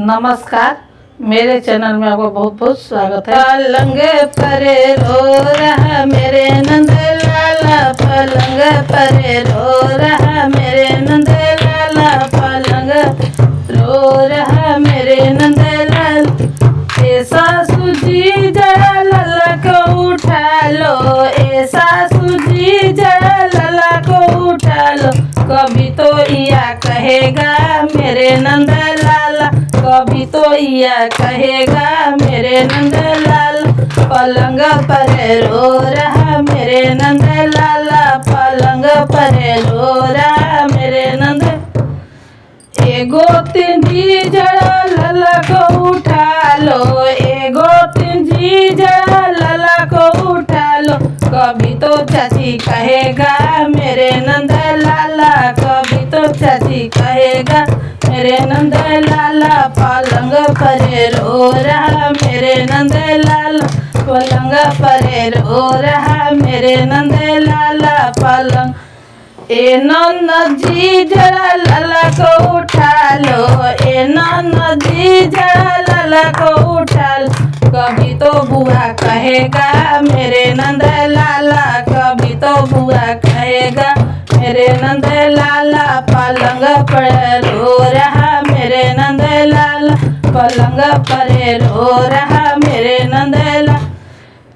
नमस्कार, मेरे चैनल में आपका बहुत बहुत स्वागत है। पलंग परे रो रहा मेरे नंद लाला, पलंग परे रो रहा मेरे नंद लाला, पलंग रो रहा मेरे नंद लाल। ऐसा सूजी जरा लाला को उठा लो, ऐसा सूजी जरा लाला को उठा लो। कभी तो या कहेगा मेरे नंद लाला, कभी तो या कहेगा मेरे नंद लाल। पलंग पर रो रहा मेरे नंद लाला, पलंग पर रो रहा मेरे नंद। एगो तिंजी जड़ा लाला को उठा लो, एगो तिंजी जड़ा लाला को उठा लो। कभी तो चाची कहेगा मेरे नंद लाला, कभी तो चाची कहेगा मेरे नंद लाला। पलंग पर रो रहा मेरे नंद लाला, पलंग पर रो रहा मेरे नंद लाला। पलंग ए नंद जी जरा लाला को उठा लो, ए नंद जी जरा लाला को उठा लो। कभी तो बुआ कहेगा मेरे नंद लाला, कभी तो बुआ कहेगा मेरे नंद लाला। पलंग पर रो रहा मेरे नंद लाला, पलंग पर रो रहा मेरे नंद लाला।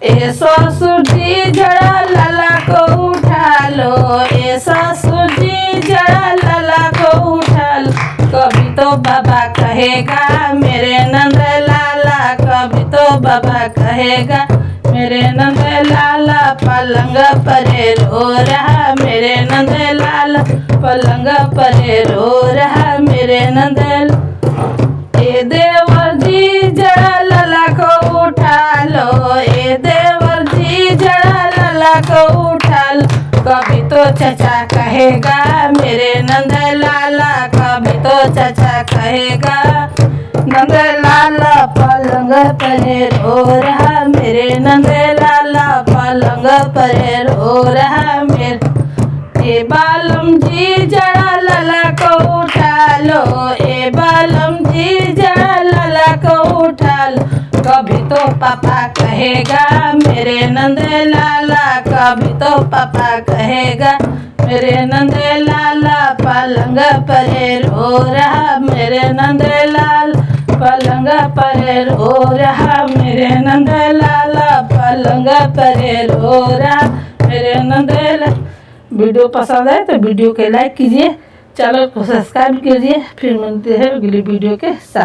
ऐसा सूजी जड़ा लाला को उठा लो, ऐसा सूजी जड़ा लाला को उठा लो। कभी तो बाबा कहेगा मेरे नंद लाला, कभी तो बाबा कहेगा मेरे नंद लाला। पलंग पर रो रहा मेरे नंद लाला, पलंग पर रो रहा मेरे नंद लाला। ए देवर जी जड़ा लाला को उठा लो, ए देवर जी जड़ा लाला को उठा लो। कभी तो चाचा कहेगा मेरे नंद लाला, कभी तो चाचा कहेगा नंद लाला। पलंग पर रो रहा मेरे नंद लाला, पलंग पर रो रहा मेरे। ए बालम जी जड़ा लाला को उठा लो, ए बालम जी जड़ा लाला को उठा लो। कभी तो पापा कहेगा मेरे नंद लाला, कभी तो पापा कहेगा मेरे नंद लाला। पलंग पर रो रहा मेरे नंद लाला, पलंग पर रो रहा मेरे नंद लाला, पलंग पर रो रहा मेरे नंद लाला। वीडियो पसंद है तो वीडियो को लाइक कीजिए, चैनल को सब्सक्राइब कीजिए। फिर मिलते हैं अगली वीडियो के साथ।